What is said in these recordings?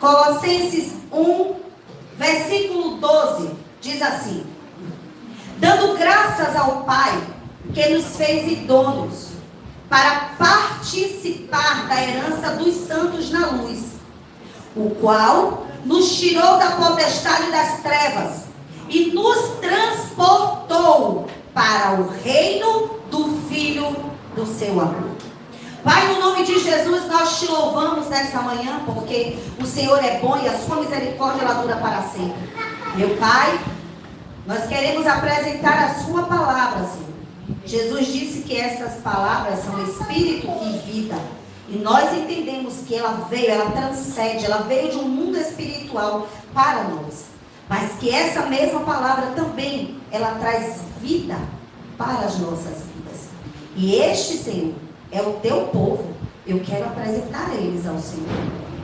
Colossenses 1, versículo 12, diz assim: dando graças ao Pai, que nos fez idôneos para participar da herança dos santos na luz, o qual nos tirou da potestade das trevas e nos transportou para o reino do Filho do seu amor. Pai, no nome de Jesus, nós te louvamos nessa manhã, porque o Senhor é bom e a sua misericórdia ela dura para sempre. Meu Pai, nós queremos apresentar a sua palavra, Senhor. Jesus disse que essas palavras são espírito e vida. E nós entendemos que ela veio, ela transcende, ela veio de um mundo espiritual para nós. Mas que essa mesma palavra também, ela traz vida para as nossas vidas. E este, Senhor, é o teu povo. Eu quero apresentar eles ao Senhor.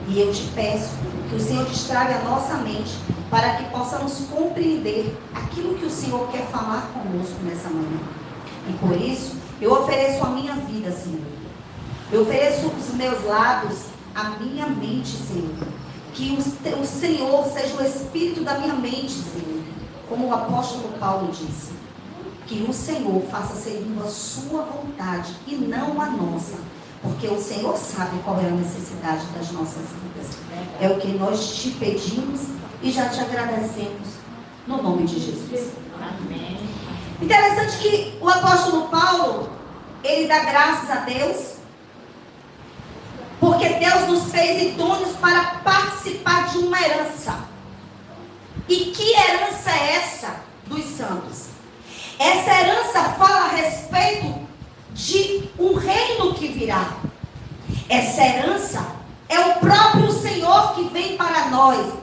E eu te peço que o Senhor distraga a nossa mente para que possamos compreender aquilo que o Senhor quer falar conosco nessa manhã. E por isso, eu ofereço a minha vida, Senhor. Eu ofereço os meus lábios, a minha mente, Senhor. Que o Senhor seja o espírito da minha mente, Senhor. Como o apóstolo Paulo disse. Que o Senhor faça segundo a sua vontade e não a nossa. Porque o Senhor sabe qual é a necessidade das nossas vidas. É o que nós te pedimos e já te agradecemos. No nome de Jesus. Amém. Interessante que o apóstolo Paulo, ele dá graças a Deus. Porque Deus nos fez idôneos para participar de uma herança. E que herança é essa dos santos? Essa herança fala a respeito de um reino que virá. Essa herança é o próprio Senhor que vem para nós.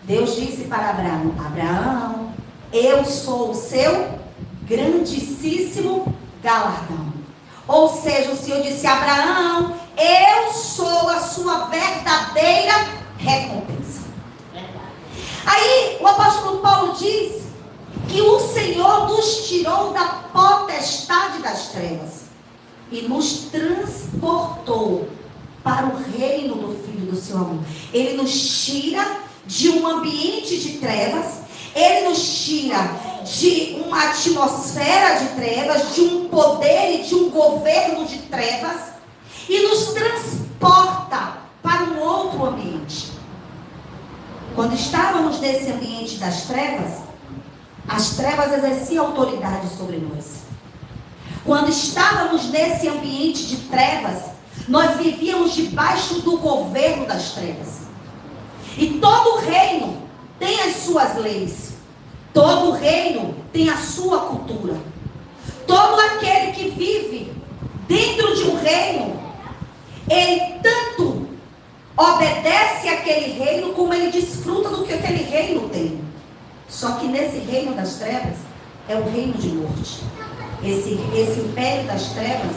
Deus disse para Abraão: Abraão, eu sou o seu grandíssimo galardão. Ou seja, o Senhor disse: Abraão, eu sou a sua verdadeira recompensa. Aí o apóstolo Paulo diz que o Senhor nos tirou da potestade das trevas e nos transportou para o reino do Filho do seu amor. Ele nos tira de um ambiente de trevas, ele nos tira de uma atmosfera de trevas, de um poder e de um governo de trevas, e nos transporta para um outro ambiente. Quando estávamos nesse ambiente das trevas, as trevas exerciam autoridade sobre nós. Quando estávamos nesse ambiente de trevas, nós vivíamos debaixo do governo das trevas. E todo reino tem as suas leis. Todo reino tem a sua cultura. Todo aquele que vive dentro de um reino, ele tanto obedece àquele reino, como ele desfruta do que aquele reino tem. Só que nesse reino das trevas, é o reino de morte. Esse império das trevas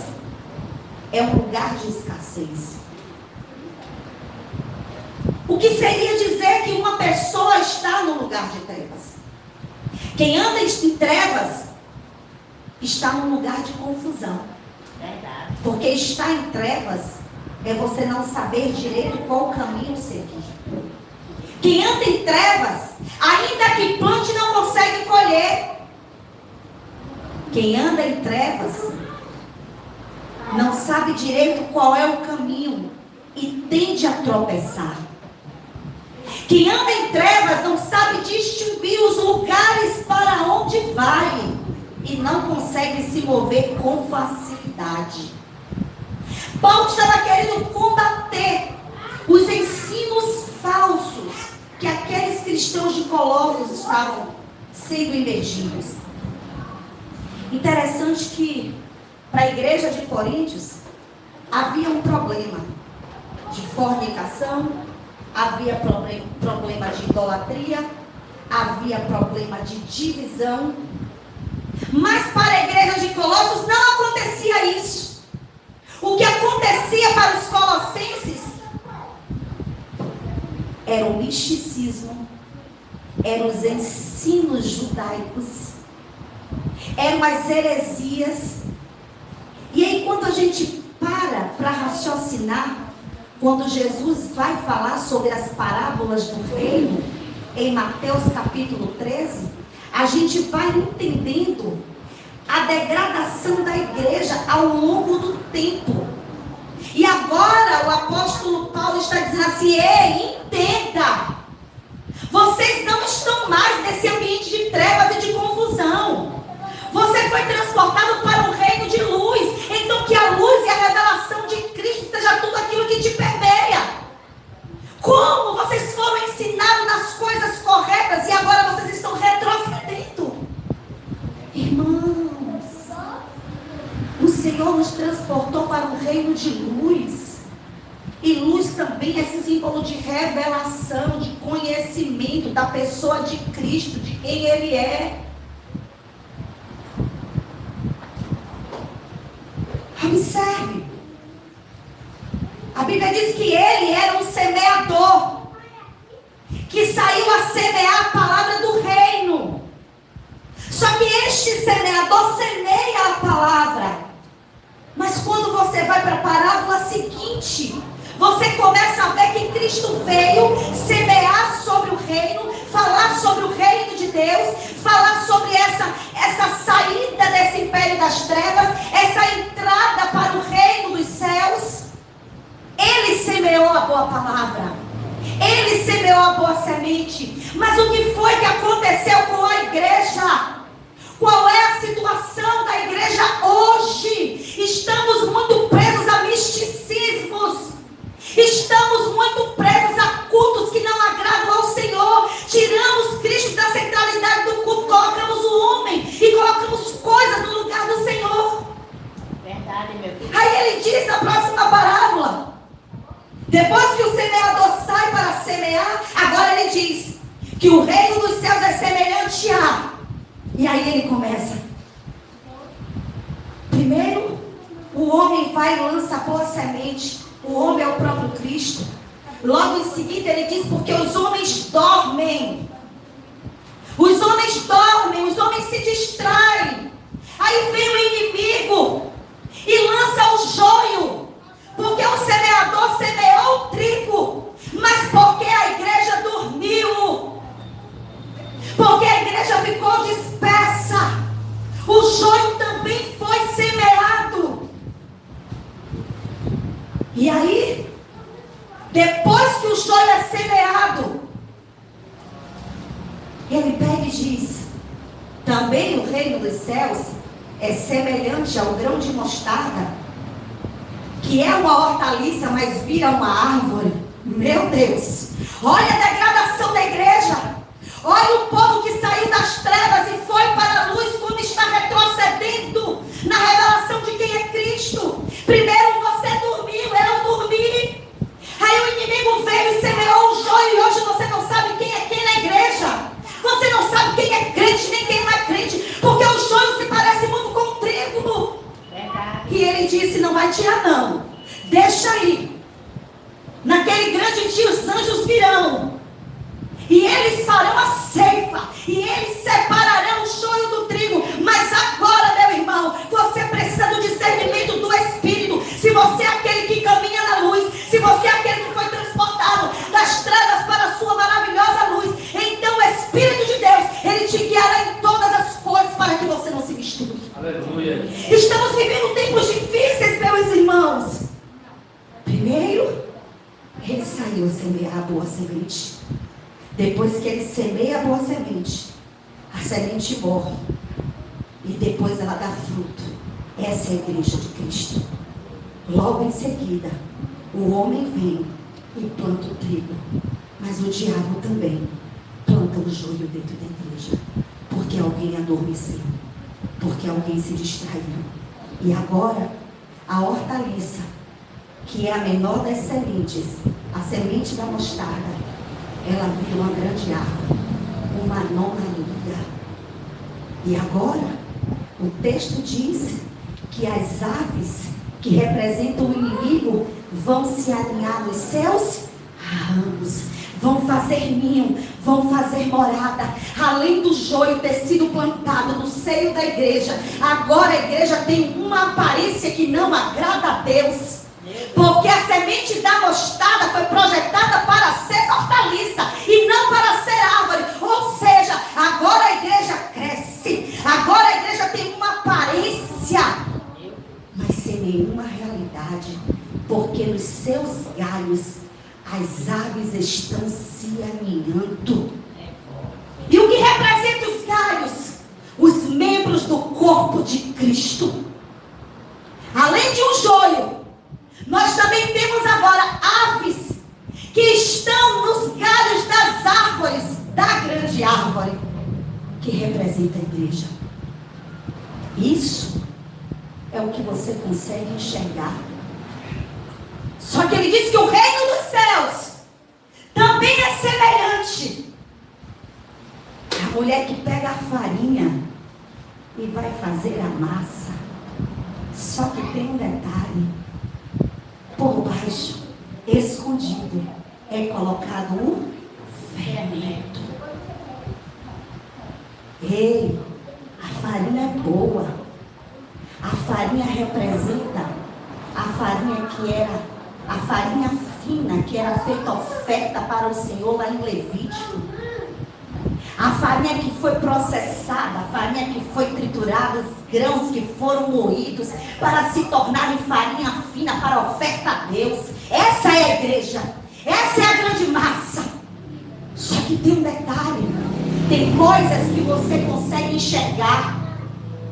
é um lugar de escassez. O que seria dizer que uma pessoa está no lugar de trevas? Quem anda em trevas está num lugar de confusão. Verdade. Porque estar em trevas é você não saber direito qual caminho seguir. Quem anda em trevas, ainda que plante, não consegue colher. Quem anda em trevas não sabe direito qual é o caminho e tende a tropeçar. Quem anda em trevas não sabe distinguir os lugares para onde vai e não consegue se mover com facilidade. Paulo estava querendo combater os ensinos falsos que aqueles cristãos de Colossos estavam sendo imergidos. Interessante que para a igreja de Coríntios havia um problema de fornicação, havia problema de idolatria, havia problema de divisão. Mas para a igreja de Colossos não acontecia isso. O que acontecia para os colossenses era o misticismo, eram os ensinos judaicos, eram as heresias. E aí, quando a gente para raciocinar, quando Jesus vai falar sobre as parábolas do reino, em Mateus capítulo 13, a gente vai entendendo a degradação da igreja ao longo do tempo. E agora o apóstolo Paulo está dizendo assim: ei, entenda, vocês não estão mais nesse ambiente de trevas e de confusão. Você foi transportado para um reino de luz. Então que a luz e a revelação de Cristo seja tudo aquilo que te permeia. Como vocês foram ensinados nas coisas corretas e agora vocês estão retrocedendo. Irmãos, o Senhor nos transportou para um reino de luz. E luz também é símbolo de revelação, de conhecimento da pessoa de Cristo, de quem Ele é. Observe. A Bíblia diz que ele era um semeador, que saiu a semear a palavra do reino. Só que este semeador semeia a palavra. Mas quando você vai para a parábola seguinte, você começa a ver que Cristo veio semear sobre o reino, falar sobre o reino de Deus, falar sobre essa saída desse império das trevas, essa entrada para o reino dos céus. Ele semeou a boa palavra, ele semeou a boa semente. Mas o que foi que aconteceu com a igreja? Qual é a situação da igreja hoje? Estamos muito presos a misticismos. Estamos muito presos a cultos que não agradam ao Senhor. Tiramos Cristo da centralidade do culto, colocamos o homem e colocamos coisas no lugar do Senhor. Verdade, meu Deus. Aí ele diz na próxima parábola, depois que o semeador sai para semear, agora ele diz que o reino dos céus é semelhante a... E aí ele começa. Primeiro, o homem vai e lança a boa semente. O homem é o próprio Cristo. Logo em seguida ele diz, porque os homens dormem. Os homens dormem, os homens se distraem. Aí vem o inimigo e lança o joio. Porque o semeador semeou o trigo, mas porque a igreja dormiu. Porque a igreja ficou dispersa. O joio também foi semeado. E aí, depois que o joio é semeado, ele pega e diz: também o reino dos céus é semelhante ao grão de mostarda, que é uma hortaliça, mas vira uma árvore. Meu Deus, olha a degradação da igreja. Olha o povo que saiu das trevas e foi para a luz, como está retrocedendo na revelação de quem é Cristo. Primeiro você dormiu, eu dormi. Aí o inimigo veio e semeou o joio, e hoje você não sabe quem é quem na igreja. Você não sabe quem é crente nem quem não é crente, porque o joio se parece muito com o trigo. Verdade. E ele disse: não vai tirar não, deixa aí. Naquele grande dia os anjos virão, e eles farão a ceifa, e eles separarão o joio do trigo. Mas agora, meu irmão, você precisa do discernimento do Espírito. Se você é aquele que caminha na luz, se você é aquele que foi transportado das trevas para a sua maravilhosa luz, então o Espírito de Deus, ele te guiará em todas as coisas para que você não se misture. Aleluia. Estamos vivendo tempos difíceis, meus irmãos. Primeiro, ele saiu a semear a boa semente. Depois que ele semeia a boa semente, a semente morre. E depois ela dá fruto. Essa é a igreja de Cristo. Logo em seguida, o homem vem e planta o trigo. Mas o diabo também planta o joio dentro da igreja. Porque alguém adormeceu. Porque alguém se distraiu. E agora, a hortaliça, que é a menor das sementes, a semente da mostarda, ela vira uma grande árvore, uma nona liga. E agora, o texto diz que as aves que representam o inimigo vão se alinhar nos seus ramos, vão fazer ninho, vão fazer morada. Além do joio ter sido plantado no seio da igreja, agora a igreja tem uma aparência que não agrada a Deus. Porque a semente da mostarda foi projetada para ser hortaliça e não para ser árvore. Ou seja, agora a igreja cresce, agora a igreja tem uma aparência, mas sem nenhuma realidade, porque nos seus galhos as aves estão se aninhando. E o que representa os galhos? Os membros do corpo de Cristo. Além de um joio, nós também temos agora aves que estão nos galhos das árvores, da grande árvore, que representa a igreja. Isso é o que você consegue enxergar. Só que ele diz que o reino dos céus também é semelhante. A mulher que pega a farinha e vai fazer a massa. Só que tem um detalhe. Por baixo, escondido, é colocado um fermento. Ei, a farinha é boa. A farinha representa a farinha que era, a farinha fina, que era feita oferta para o Senhor lá em Levítico. A farinha que foi processada, a farinha que foi triturada, os grãos que foram moídos para se tornarem farinha fina para a oferta a Deus. Essa é a igreja. Essa é a grande massa. Só que tem um detalhe. Tem coisas que você consegue enxergar,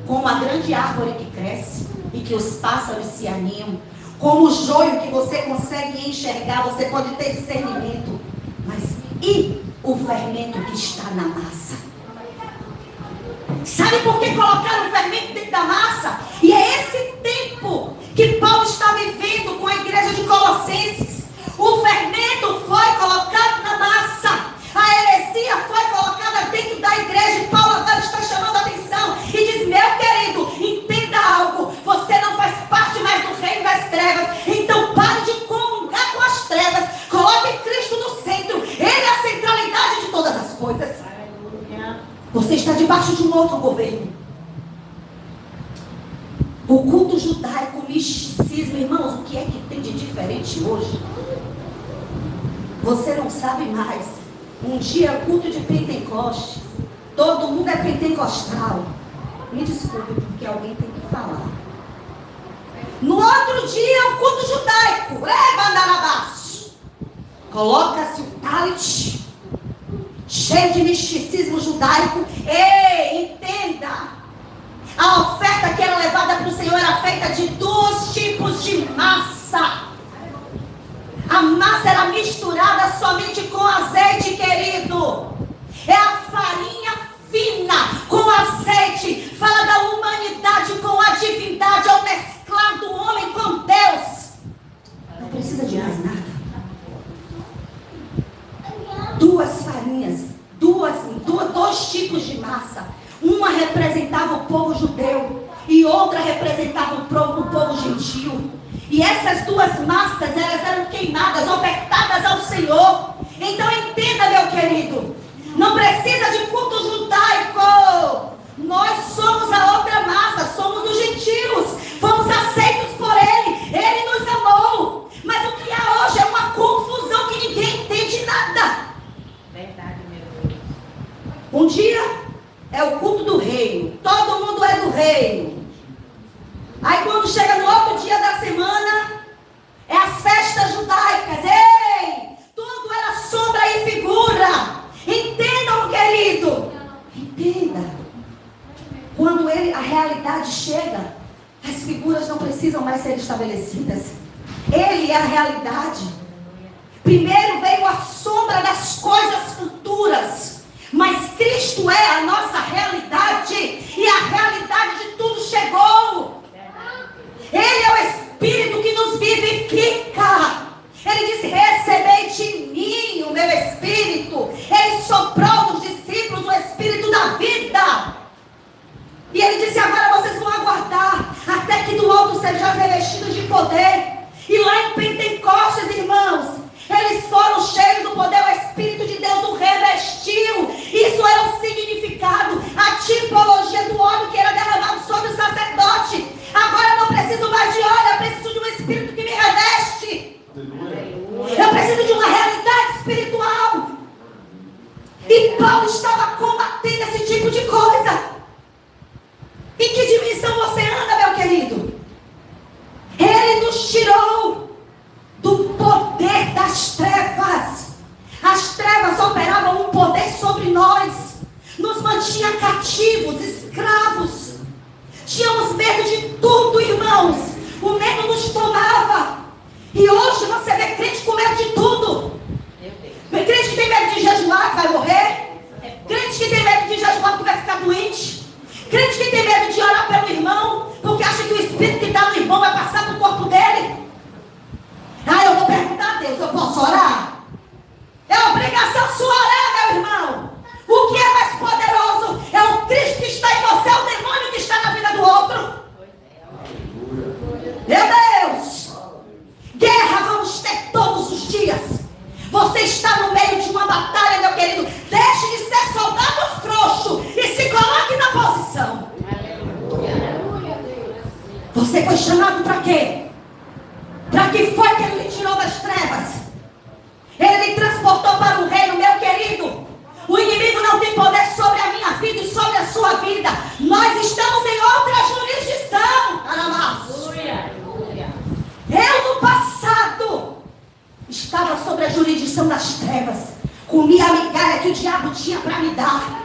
como a grande árvore que cresce e que os pássaros se aninham. Como o joio que você consegue enxergar, você pode ter discernimento. Mas e o fermento que está na massa? Sabe por que colocaram o fermento dentro da massa? E é esse tempo que Paulo está vivendo com a igreja de Colossenses. O fermento foi colocado na massa. A heresia foi colocada dentro da igreja. E Paulo agora está chamando a atenção e diz: meu querido, entenda algo. Você não faz parte mais do reino das trevas. Então pare de comungar com as trevas. Coloque Cristo no centro. Ele é a centralidade de todas as coisas. Você está debaixo de um outro governo. O culto judaico, o misticismo, irmãos, o que é que tem de diferente hoje? Você não sabe mais. Um dia é culto de Pentecostes. Todo mundo é pentecostal. Me desculpe, porque alguém tem que falar. No outro dia é o culto judaico. Coloca-se o talit, cheio de misticismo judaico. Ei, entenda. A oferta que era levada para o Senhor era feita de 2 tipos de massa. A massa era misturada somente com azeite, querido. É a farinha fina com azeite. Fala da humanidade com a divindade. É o mesclar do homem com Deus. Não precisa de mais nada. 2 farinhas, 2 tipos de massa. Uma representava o povo judeu e outra representava o povo gentil. E essas 2 massas, elas eram queimadas, ofertadas ao Senhor. Então entenda, meu querido, não precisa de culto judaico. Nós somos a outra massa, somos os gentios. Fomos aceitos por Ele. Ele nos amou. Mas o que há hoje é uma confusão que ninguém entende nada. Verdade, meu Deus. Um dia é o culto do reino. Todo mundo é do reino. Aí quando chega no outro dia da semana, é as festas judaicas. Ei, tudo era sombra e figura. Entendam, querido. Entenda. Quando a realidade chega, as figuras não precisam mais ser estabelecidas. Ele é a realidade. Primeiro veio a sombra das coisas futuras. Mas Cristo é a nossa realidade. E a realidade de tudo chegou. Ele é o Espírito que nos vivifica. Ele disse: recebei de mim o meu Espírito. Ele soprou nos discípulos o Espírito da vida. E ele disse: agora vocês vão aguardar até que do alto sejam revestidos de poder. E lá em Pentecostes, irmãos, eles foram cheios do poder. O Espírito de Deus o revestiu. Isso era o significado. Paulo estava combatendo esse tipo de coisa. Em que dimensão você anda, meu querido? Ele nos tirou do poder das trevas. As trevas operavam um poder sobre nós. Nos mantinha cativos, escravos. Tínhamos medo de tudo, irmãos. O medo nos tomava. E hoje você vê crente com medo de tudo. Crente que tem medo de jejuar, que vai morrer. Crente que tem medo de jejuar, que vai ficar doente. Crente que tem medo de orar pelo irmão, porque acha que o espírito que está no irmão vai passar para o corpo dele. Ah, eu vou perguntar a Deus, eu posso orar? É obrigação sua orar, meu irmão. O que é mais poderoso? É o Cristo que está em você, é o demônio que está na vida do outro. Meu Deus! Guerra vamos ter todos os dias. Você está no meio de uma batalha, meu querido. Deixe de ser soldado frouxo e se coloque na posição. Você foi chamado para quê? Para que foi que ele lhe tirou das trevas? Ele lhe transportou para o reino, meu querido. O inimigo não tem poder sobre a minha vida e sobre a sua vida. Nós estamos em outra jurisdição. Eu no passado estava sobre a jurisdição das trevas. Comia a migalha que o diabo tinha para me dar.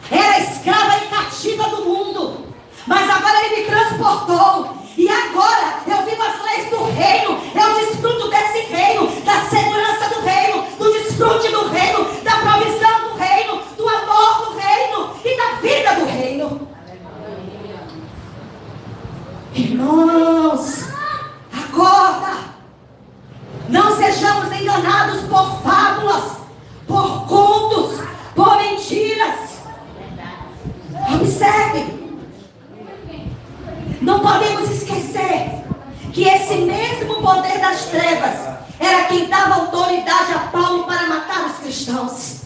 Era escrava e cativa do mundo. Mas agora ele me transportou. E agora eu vivo as leis do reino. Eu desfruto desse reino, da segurança do reino, do desfrute do reino, da provisão do reino, do amor do reino e da vida do reino. Irmãos, acorda. Não sejamos enganados por fábulas, por contos, por mentiras. Observe. Não podemos esquecer que esse mesmo poder das trevas era quem dava autoridade a Paulo para matar os cristãos.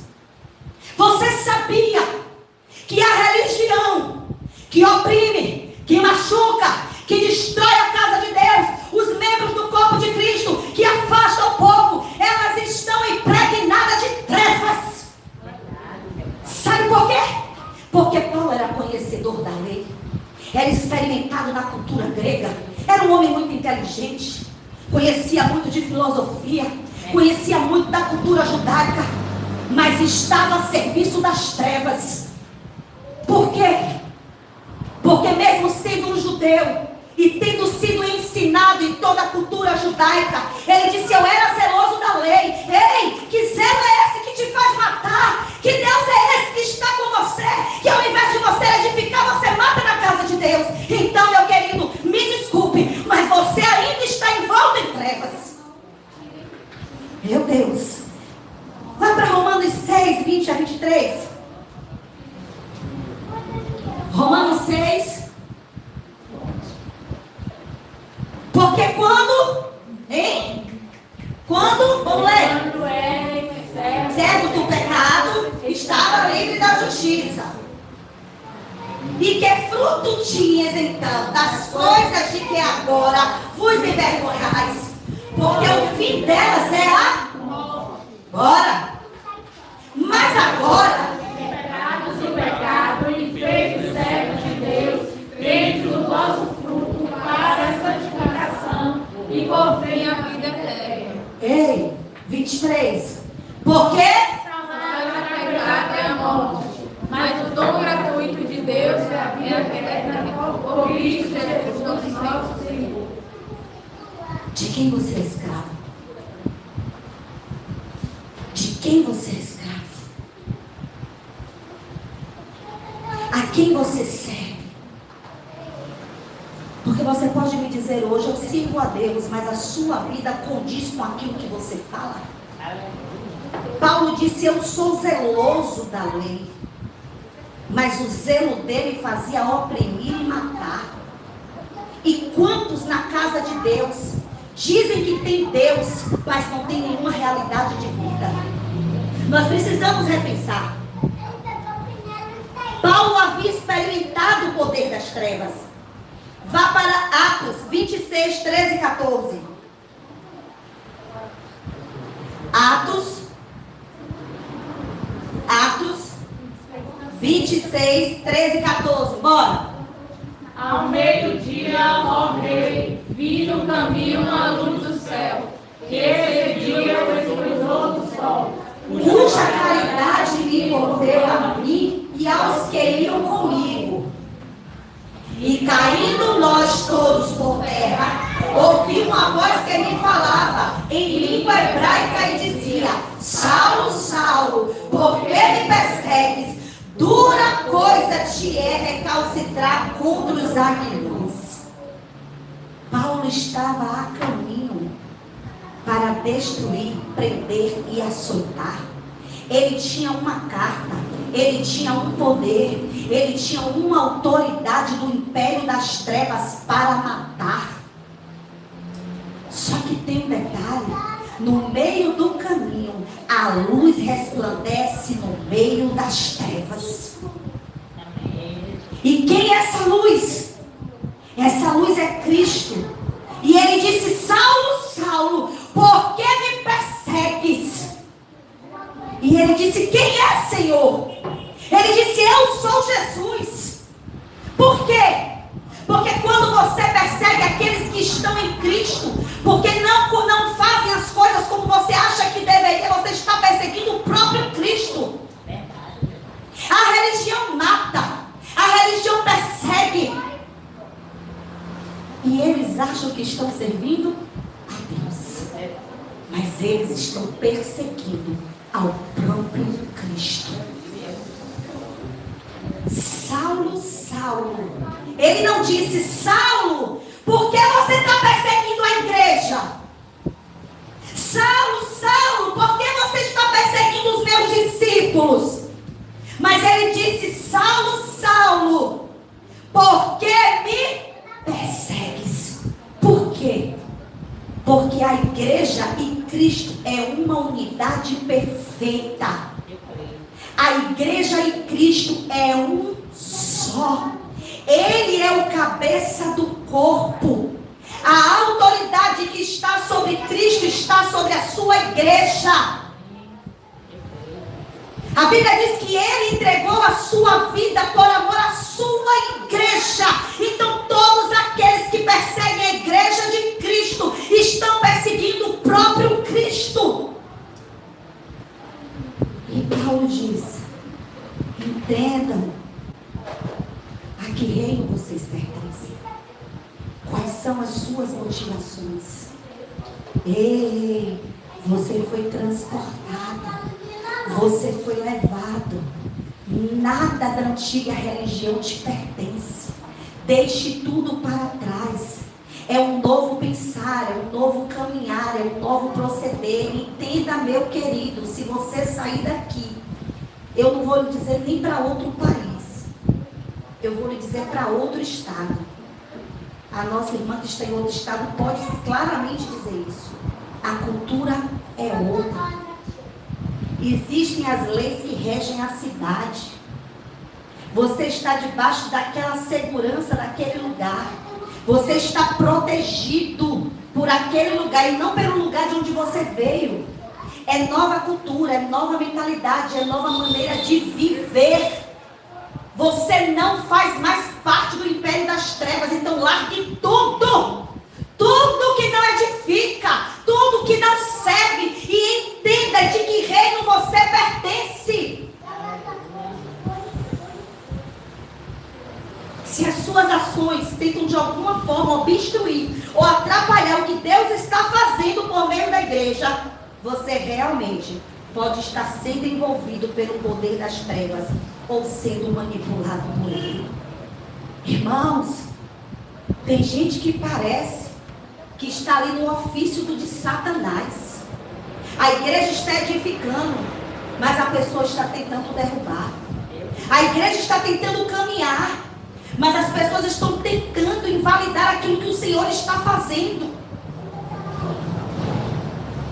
Você sabia que a religião que oprime, que machuca, que destrói a casa de Deus, os membros do corpo de Cristo, que afasta o povo, elas estão impregnadas de trevas. Sabe por quê? Porque Paulo era conhecedor da lei, era experimentado na cultura grega, era um homem muito inteligente, conhecia muito de filosofia, conhecia muito da cultura judaica, mas estava a serviço das trevas. Por quê? Porque mesmo sendo um judeu e tendo sido ensinado em toda a cultura judaica, ele disse: eu era zeloso da lei. Ei, que zelo é esse que te faz matar? Que Deus é esse que está com você, que ao invés de você edificar, você mata na casa de Deus? Então, meu querido, me desculpe, mas você ainda está envolto em trevas. Meu Deus. Vai para Romanos 6, 20 a 23. Romanos 6. Porque quando? Hein? Quando? Vamos ler. Quando é Servo do pecado, estava livre da justiça. E que fruto tinhas então das coisas de que agora vos envergonhais? Porque o fim delas é a Bora. Mas agora, pecados e pecado, e feitos servos de Deus, tende o vosso fruto para a santificação e por fim a vida eterna. ei, 23. Porque É a morte, mas o dom gratuito de Deus é a vida eterna por Cristo Jesus, nosso Senhor. de quem você é escravo? De quem você é escravo? A quem você serve? Porque você pode me dizer hoje: eu sirvo a Deus, mas a sua vida condiz com aquilo que você fala. Paulo disse: eu sou zeloso da lei, mas o zelo dele fazia oprimir e matar. E quantos na casa de Deus dizem que tem Deus, mas não tem nenhuma realidade de vida? Nós precisamos repensar. Paulo havia experimentado o poder das trevas. Vá para Atos 26, 13 e 14. Atos 26, 13 e 14. Bora. Ao meio-dia, ó rei, vi no caminho uma luz do céu, que excedia o esplendor do sol. Cuja caridade me envolveu a mim e aos que iam comigo. E caindo nós todos por terra, ouvi uma voz que me falava em língua hebraica e dizia: Saulo, Saulo, por que me persegues? Dura coisa te é recalcitrar contra os aguilhões. Paulo estava a caminho para destruir, prender e açoitar. Ele tinha uma carta, ele tinha um poder, ele tinha uma autoridade do império das trevas para matar. Só que tem um detalhe: no meio do caminho, a luz resplandece no meio das trevas. E quem é essa luz? Essa luz é Cristo. E ele disse: Saulo, Saulo, por que me persegues? E ele disse: quem é, Senhor? Ele disse: eu sou Jesus. Por quê? Porque quando você persegue aqueles que estão em Cristo, porque não fazem as coisas como você acha que deveria, você está perseguindo o próprio Cristo. A religião mata, a religião persegue. E eles acham que estão servindo a Deus, mas eles estão perseguindo ao próprio Cristo. Saulo, Saulo. Ele não disse: Saulo, por que você está perseguindo a igreja? Saulo, Saulo, por que você está perseguindo os meus discípulos? Mas ele disse: Saulo, Saulo, por que me persegues? Por quê? Porque a igreja e Cristo é uma unidade perfeita. A igreja e Cristo é um só. Ele é o cabeça do corpo. A autoridade que está sobre Cristo está sobre a sua igreja. A Bíblia diz que ele entregou a sua vida por amor à sua igreja. Então todos aqueles que perseguem a igreja de Cristo estão perseguindo o próprio Cristo. E Paulo diz: entendam a que reino vocês pertencem. Quais são as suas motivações? Ei, você foi transportado, você foi levado. Nada da antiga religião te pertence. Deixe tudo para trás. É um novo pensar, é um novo caminhar, é um novo proceder. Entenda, meu querido, se você sair daqui, eu não vou lhe dizer nem para outro país, eu vou lhe dizer para outro estado. A nossa irmã que está em outro estado pode claramente dizer isso. A cultura é outra. Existem as leis que regem a cidade. Você está debaixo daquela segurança daquele lugar. Você está protegido por aquele lugar e não pelo lugar de onde você veio. É nova cultura, é nova mentalidade, é nova maneira de viver. Você não faz mais parte do império das trevas, então largue tudo. Tudo que não edifica, tudo que não serve, e entenda de que reino você pertence. Se as suas ações tentam de alguma forma obstruir ou atrapalhar o que Deus está fazendo por meio da igreja, você realmente pode estar sendo envolvido pelo poder das trevas ou sendo manipulado por ele. Irmãos, tem gente que parece que está ali no ofício de Satanás. A igreja está edificando, mas a pessoa está tentando derrubar. A igreja está tentando caminhar, mas as pessoas estão tentando invalidar aquilo que o Senhor está fazendo.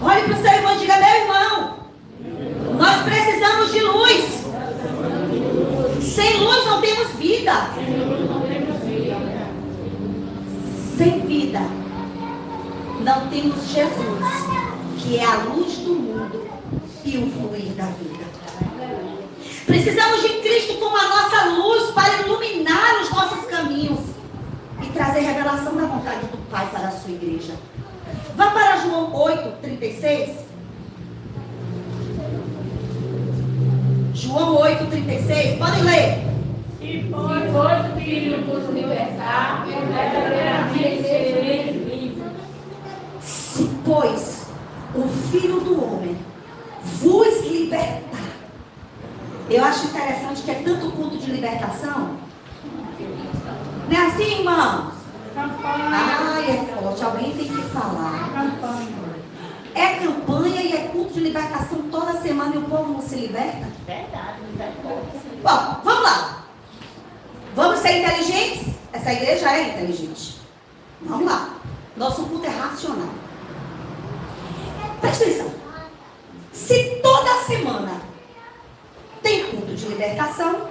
Olhe para o seu irmão e diga: meu irmão, nós precisamos de luz. Sem luz não temos vida. Sem vida não temos Jesus, que é a luz do mundo e o fluir da vida. Precisamos de Cristo como a nossa luz para iluminar os nossos caminhos e trazer revelação da vontade do Pai para a sua igreja. Vá para João 8:36. João 8:36. Podem ler. Se pois o Filho vos libertar, verdadeiramente sereis livres. Se, pois, o Filho do Homem vos libertar. Eu acho interessante que é tanto culto de libertação. Não é assim, irmãos? Ai, é forte. Alguém tem que falar. É campanha e é culto de libertação toda semana e o povo não se liberta? Verdade, misericórdia. Bom, vamos lá. Vamos ser inteligentes? Essa igreja é inteligente. Vamos lá. Nosso culto é racional. Presta atenção. Se toda semana tem culto de libertação,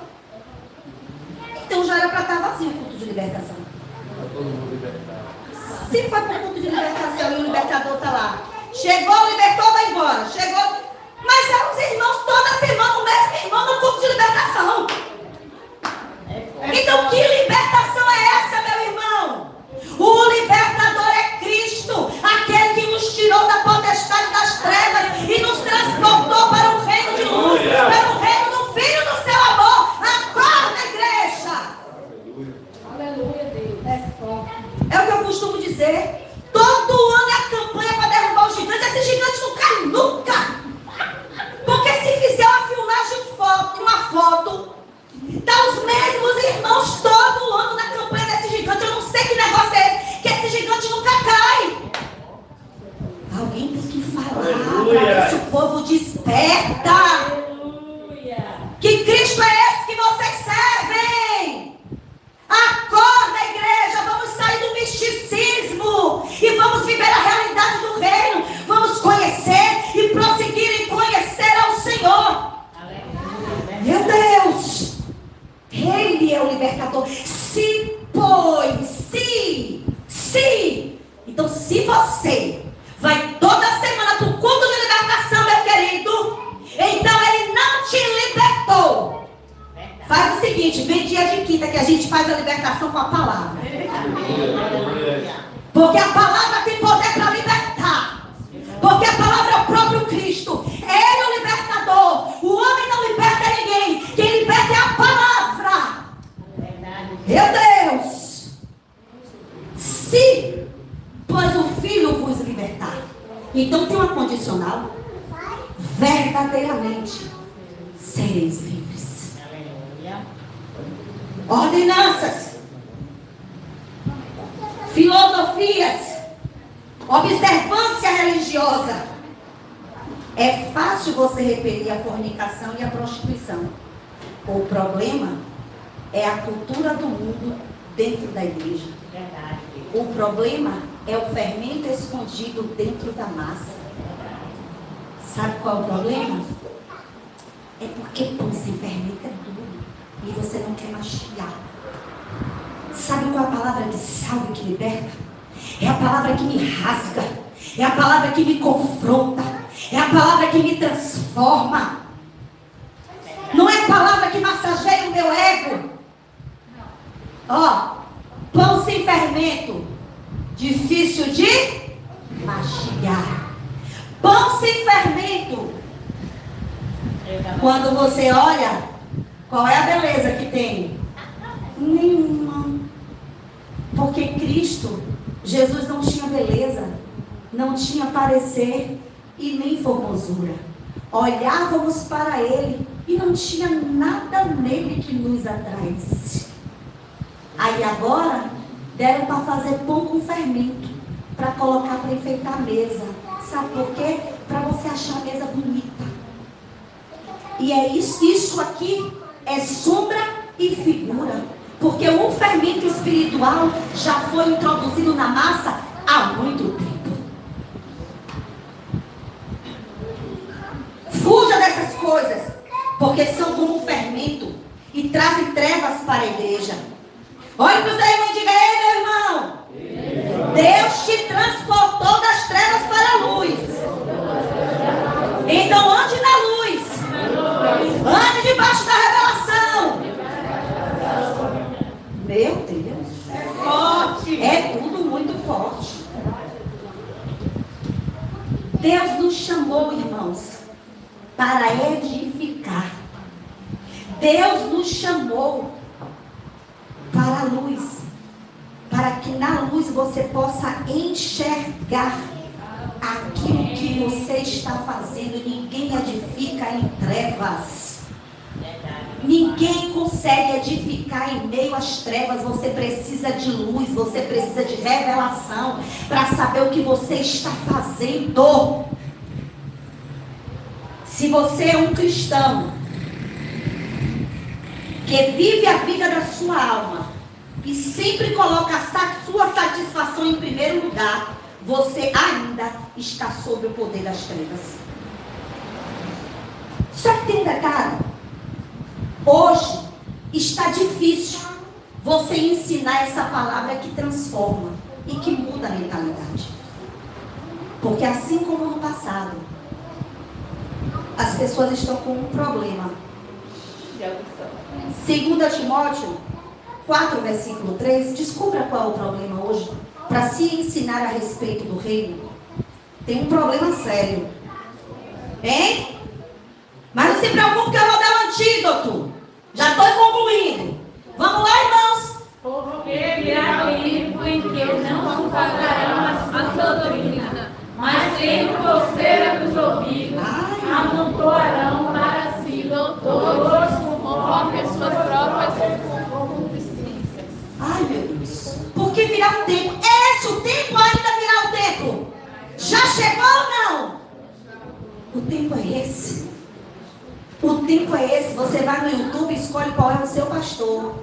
então já era para estar vazio o culto de libertação. Se foi para o culto de libertação e o libertador está lá, chegou, libertou, vai embora. Chegou, mas eram os irmãos toda semana, o mesmo irmão no culto de libertação. Então que libertação é essa, meu irmão? O libertador é Cristo, aquele que nos tirou da potestade das trevas e nos transportou para o reino de luz, para o reino do Filho do seu amor. Acorda, igreja! Aleluia, Deus. É forte. É o que eu costumo dizer. Todo ano é a campanha para derrubar o gigante. Esse gigante não cai nunca. Porque se fizer uma filmagem, uma foto, tá os mesmos irmãos todo ano na campanha desse gigante. Eu não sei que negócio é esse, que esse gigante nunca cai. Alguém tem que falar para ver se o povo desperta. Aleluia. Que Cristo é esse que vocês servem? Acorda, igreja, vamos sair do misticismo e vamos viver a realidade do reino. Vamos conhecer e prosseguir em conhecer ao Senhor. Meu Deus, Ele é o libertador. Se, pois, se. Então, se você vai toda semana para o culto de libertação, meu querido, então Ele não te libertou. Faz o seguinte, vem dia de quinta que a gente faz a libertação com a palavra. Porque a palavra tem poder para libertar. Porque a palavra é o próprio Cristo. Ele é o libertador. O homem não liberta ninguém. Quem liberta é a palavra. Meu Deus. Se, pois o Filho vos libertar. Então tem uma condicional. Verdadeiramente sereis livres. Ordenanças, filosofias, observância religiosa. É fácil você repelir a fornicação e a prostituição. O problema é a cultura do mundo dentro da igreja. Verdade. O problema é o fermento escondido dentro da massa. Sabe qual é o problema? É porque pão sem fermento é duro e você não quer mastigar. Sabe qual é a palavra que salva e que liberta? É a palavra que me rasga, é a palavra que me confronta, é a palavra que me transforma. Não é a palavra que massageia o meu ego. Ó, pão sem fermento, difícil de mastigar. Pão sem fermento. Quando você olha, qual é a beleza que tem? Nenhuma. Porque Cristo, Jesus não tinha beleza, não tinha parecer e nem formosura. Olhávamos para Ele e não tinha nada nele que nos atraísse. Aí agora, deram para fazer pão com fermento, para colocar para enfeitar a mesa. Sabe por quê? Para você achar a mesa bonita. E é isso aqui é sombra e figura. Porque o fermento espiritual já foi introduzido na massa há muito tempo. Fuja dessas coisas, porque são como um fermento e trazem trevas para a igreja. Olhe para o seu irmão e diga: ei, meu irmão, Deus te transportou das trevas para a luz. Então ande na luz, ande debaixo da chamou, irmãos, para edificar. Deus nos chamou para a luz, para que na luz você possa enxergar aquilo que você está fazendo. Ninguém edifica em trevas. Ninguém consegue edificar em meio às trevas. Você precisa de luz, você precisa de revelação para saber o que você está fazendo. Se você é um cristão que vive a vida da sua alma e sempre coloca a sua satisfação em primeiro lugar, você ainda está sob o poder das trevas. Só que tem um detalhe. Hoje está difícil você ensinar essa palavra que transforma e que muda a mentalidade. Porque assim como no passado, as pessoas estão com um problema. 2 Timóteo 4, versículo 3, descubra qual é o problema hoje, para se ensinar a respeito do reino. Tem um problema sério. Hein? Mas não se preocupe que eu vou dar um antídoto. Já estou concluindo. Vamos lá, irmãos. Porque virá tempo em que não suportarão a doutrina, mas tendo coceira dos ouvidos, amontoarão para si doutores conforme as suas próprias concupiscências. Ai, meu Deus. Porque virá um tempo. Esse o tempo ainda virá o tempo. Já chegou ou não? O tempo é esse. O tempo é esse. Você vai no YouTube e escolhe qual é o seu pastor.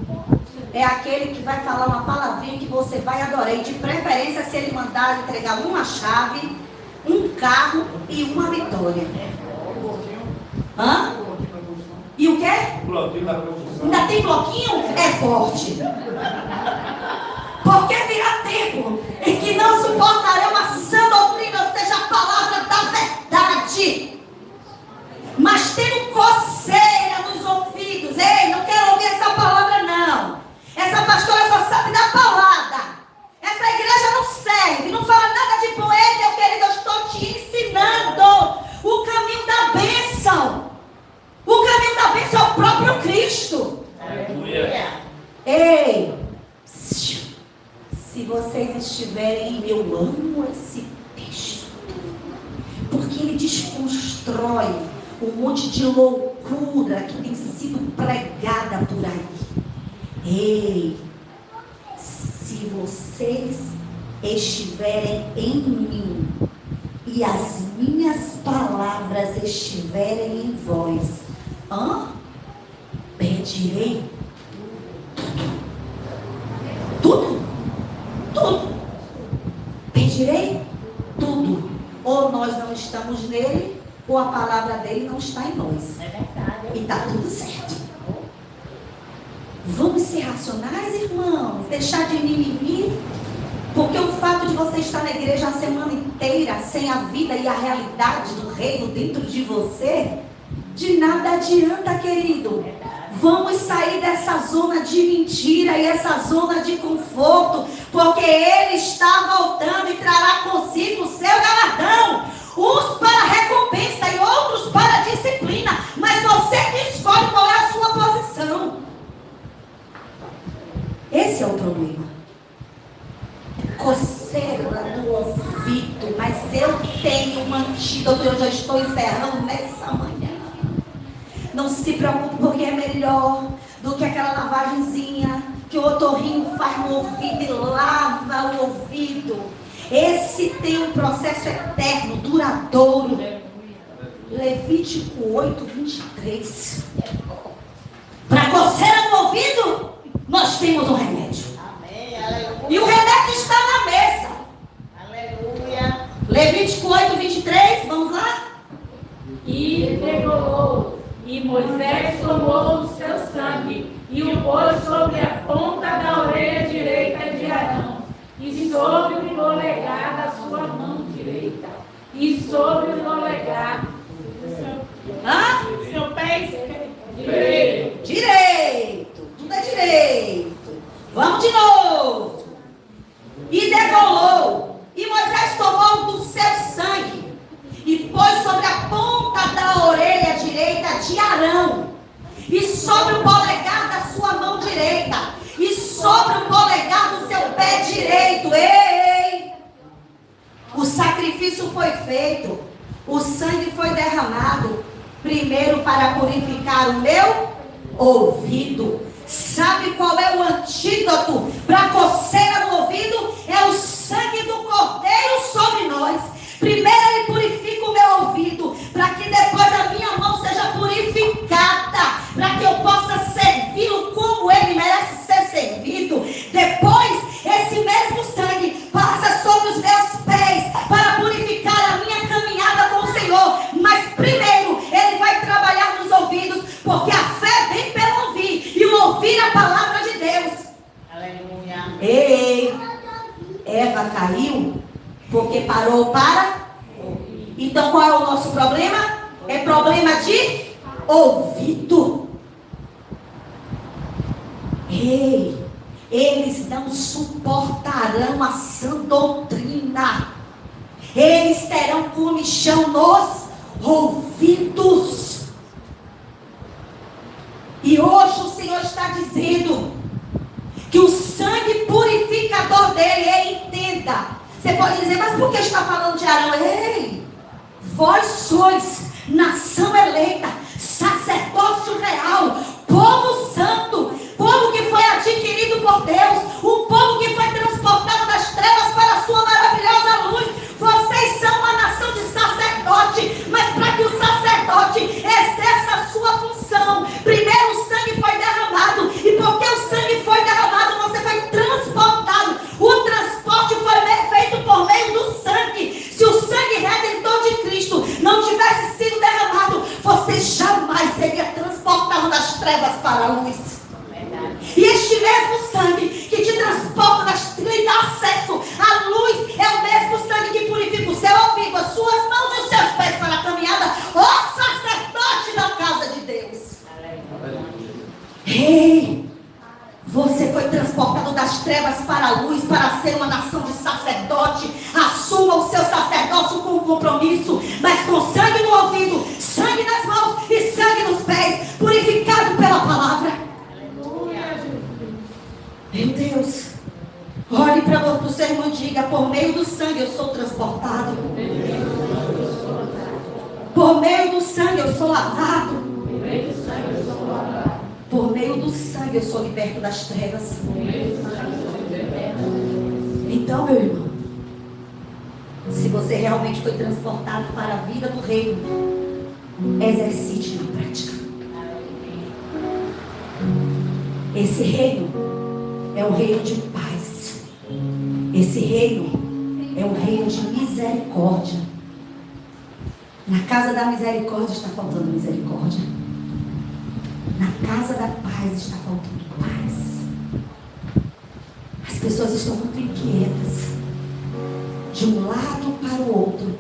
É aquele que vai falar uma palavrinha que você vai adorar. E de preferência, se ele mandar entregar uma chave, um carro e uma vitória. Hã? E o quê? Ainda tem bloquinho? É forte. Porque virá tempo em que não suportarão a sã doutrina, ou seja, a palavra da verdade. Mas tendo coceira nos ouvidos. Ei, não quero ouvir essa palavra não. Essa pastora só sabe da palavra. Essa igreja não serve, não fala nada de bom. Ei, meu querido, eu estou te ensinando o caminho da bênção. O caminho da bênção é o próprio Cristo. Aleluia. Ei, se vocês estiverem em eu amo esse texto, porque ele desconstrói um monte de loucura que tem sido pregada por aí. Ei, se vocês estiverem em mim e as minhas palavras estiverem em vós, pedirei tudo. Pedirei tudo. Ou nós não estamos nele, ou a palavra dele não está em nós. É verdade. E está tudo certo. Vamos ser racionais, irmãos? Deixar de mimimi? Porque o fato de você estar na igreja a semana inteira sem a vida e a realidade do reino dentro de você, de nada adianta, querido. Vamos sair dessa zona de mentira e essa zona de conforto, porque ele está voltando e trará consigo o seu galardão. Uns para recompensa e outros para disciplina. Mas você que escolhe qual é a sua posição. Esse é o problema. Coceira no ouvido. Mas eu tenho um antídoto. Eu já estou encerrando nessa manhã. Não se preocupe, porque é melhor do que aquela lavagemzinha que o otorrino faz no ouvido e lava o ouvido. Esse tem um processo eterno, duradouro. Levítico 8, 23. Para coceira no ouvido, nós temos um remédio. Amém. Aleluia. E o remédio está na mesa. Aleluia. Levítico 8, 23, vamos lá? E degolou, e Moisés tomou o seu sangue, e o pôs sobre a ponta da orelha direita de Arão, e sobre o polegar da sua mão direita, e sobre o polegar do seu pé direito. Direito. Tudo é direito. Vamos de novo. E degolou. E Moisés tomou do seu sangue e pôs sobre de Arão, e sobre o polegar da sua mão direita, e sobre o polegar do seu pé direito. Ei! O sacrifício foi feito, o sangue foi derramado, primeiro para purificar o meu ouvido. Sabe qual é o antídoto para a coceira no ouvido? É o sangue do Cordeiro sobre nós. Primeiro ele purifica o meu ouvido, para que depois a minha mão seja purificada, para que eu possa servi-lo como ele merece ser servido. Depois, esse mesmo sangue passa sobre os meus pés, para purificar a minha caminhada com o Senhor. Mas primeiro, ele vai trabalhar nos ouvidos, porque a fé vem pelo ouvir, e o ouvir a palavra de Deus. Aleluia. Ei, Eva caiu porque parou para ouvir. Então qual é o nosso problema? É problema de ouvido. Ei, eles não suportarão a sã doutrina. Eles terão comichão nos ouvidos. E hoje o Senhor está dizendo que o sangue purificador dele, entenda. Você pode dizer, mas por que está falando de Arão? Ei, vós sois nação eleita, sacerdócio real, povo santo, povo que foi adquirido por Deus, um povo que foi transportado das trevas para a sua maravilhosa luz. Vocês são uma nação de sacerdote, mas para que o sacerdote exerça a sua função, primeiro o sangue foi derramado, e porque o sangue foi derramado, você foi transportado. O transporte foi feito por meio do sangue. Se o sangue redentor de Cristo não tivesse sido derramado, você jamais seria transportado das trevas para a luz. E este mesmo sangue que te transporta, lhe dá acesso à luz, é o mesmo sangue que purifica o seu ouvido, as suas mãos e os seus pés para a caminhada. Ó sacerdote da casa de Deus. Ei, você foi transportado das trevas para a luz, para ser uma nação de sacerdote. Assuma o seu sacerdócio com compromisso, mas com sangue no ouvido, sangue nas mãos e sangue nos pés, purificado pela palavra. Meu Deus, olhe para o seu irmão e diga: por meio do sangue eu sou transportado, por meio do sangue eu sou lavado, por meio do sangue eu sou liberto das trevas. Então, meu irmão, se você realmente foi transportado para a vida do reino, exercite na prática. Esse reino é um reino de paz. Esse reino é um reino de misericórdia. Na casa da misericórdia está faltando misericórdia. Na casa da paz está faltando paz. As pessoas estão muito inquietas, de um lado para o outro.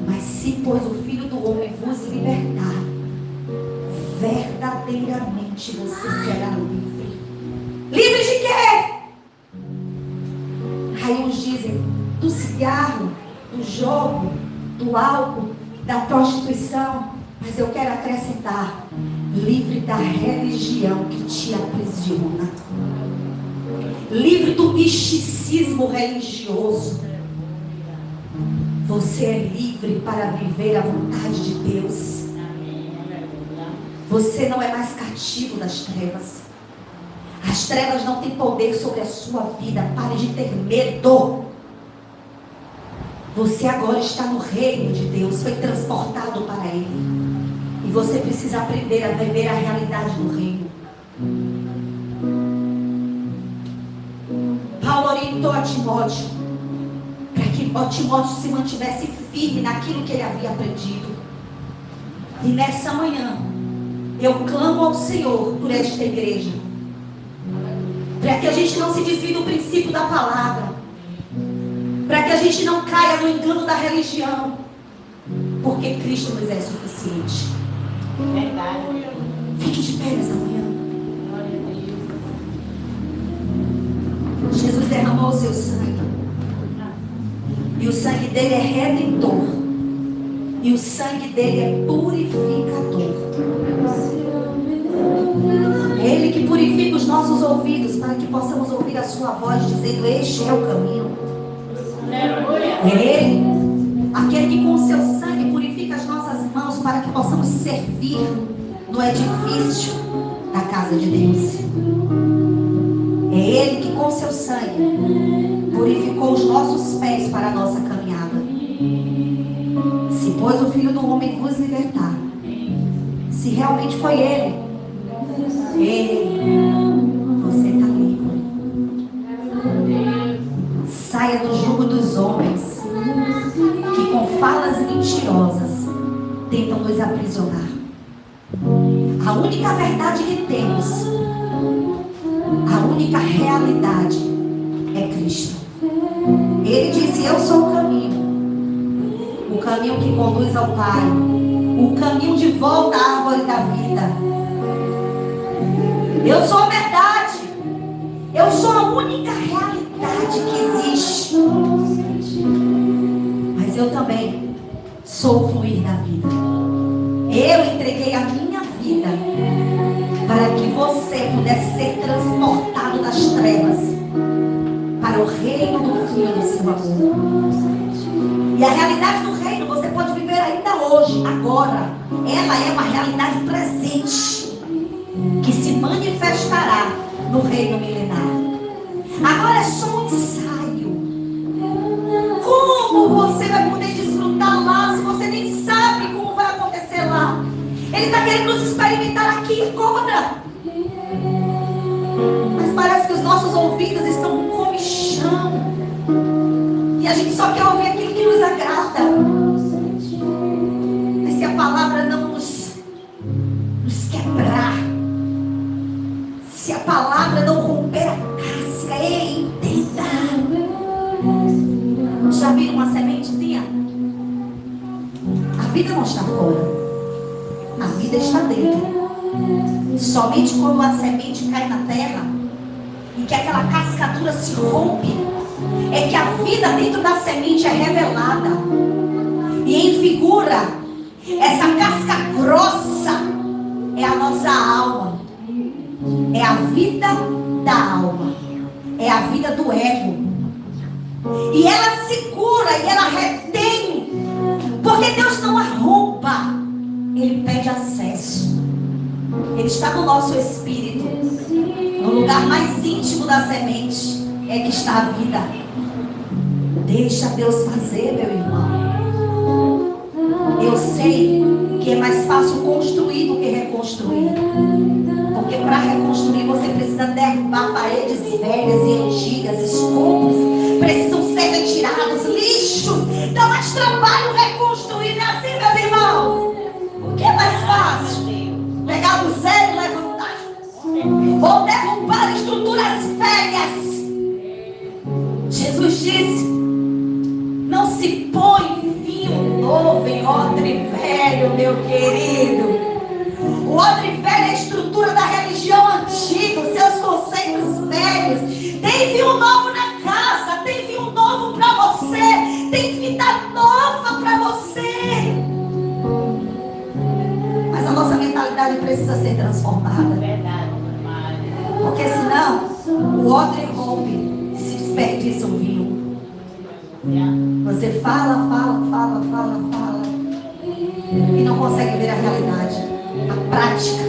Mas se, pois, o Filho do Homem vos libertar, verdadeiramente você será livre. Livre de quê? Aí uns dizem do cigarro, do jogo, do álcool, da prostituição. Mas eu quero acrescentar: livre da religião que te aprisiona. Livre do misticismo religioso. Você é livre para viver a vontade de Deus. Você não é mais cativo das trevas. As trevas não têm poder sobre a sua vida. Pare de ter medo. Você agora está no reino de Deus. Foi transportado para Ele. E você precisa aprender a viver a realidade do reino. Paulo orientou a Timóteo para que Timóteo se mantivesse firme naquilo que ele havia aprendido. E nessa manhã eu clamo ao Senhor por esta igreja, para que a gente não se desvie do princípio da palavra, para que a gente não caia no engano da religião, porque Cristo nos é suficiente. Verdade. Fique de pé nessa manhã. Jesus derramou o seu sangue, e o sangue dele é redentor. E o sangue dele é purificador. É ele que purifica os nossos ouvidos para que possamos ouvir a sua voz dizendo: este é o caminho. É ele, aquele que com o seu sangue purifica as nossas mãos para que possamos servir no edifício da casa de Deus. É ele que com o seu sangue purificou os nossos pés para a nossa caminhada. Se pois o Filho do Homem vos libertar, se realmente foi ele, você está livre. Saia do jugo dos homens que com falas mentirosas tentam nos aprisionar. A única verdade que temos, a única realidade é Cristo. Ele disse: eu sou o caminho que conduz ao Pai, o caminho de volta à árvore da vida. Eu sou a verdade, eu sou a única realidade que existe. Mas eu também sou o fluir da vida. Eu entreguei a minha vida para que você pudesse ser transportado das trevas para o reino do Filho do seu amor. E a realidade do reino você pode viver ainda hoje, agora. Ela é uma realidade presente que se manifestará no reino milenar. Agora é só um ensaio. Como você vai poder desfrutar lá se você nem sabe como vai acontecer lá? Ele está querendo nos experimentar aqui agora. Mas parece que os nossos ouvidos estão com comichão. E a gente só quer ouvir aquilo que nos agrada. Mas se a palavra não nos quebrar, se a palavra não romper a casca, entenda. Já viram uma sementezinha? A vida não está fora, a vida está dentro. Somente quando a semente cai na terra e que aquela cascadura se rompe, é que a vida dentro da semente é revelada. E em figura, essa casca grossa é a nossa alma. É a vida da alma. É a vida do ego. E ela se cura e ela retém. Porque Deus não arromba. Ele pede acesso. Ele está no nosso espírito. No lugar mais íntimo da semente é que está a vida. Deixa Deus fazer, meu irmão. Eu sei que é mais fácil construir do que reconstruir. Porque para reconstruir você precisa derrubar paredes velhas e antigas, escombros precisam ser retirados, lixos. Dá mais trabalho reconstruir, não é assim, meus irmãos? O que é mais fácil? Pegar do zero e levantar, ou derrubar estruturas velhas. Jesus disse: não se põe vinho novo em odre velho, meu querido. O odre velho é a estrutura da religião antiga, os seus conceitos velhos. Tem vinho novo na casa, tem vinho novo para você, tem vida nova para você. Mas a nossa mentalidade precisa ser transformada. Verdade. Porque senão o odre rompe e se desperdiça o vinho. Você fala e não consegue ver a realidade, a prática,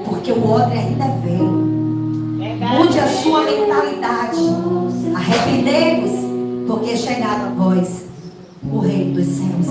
porque o odre ainda é velho. Mude a sua mentalidade. Arrependei-vos, porque é chegado a vós o reino dos céus.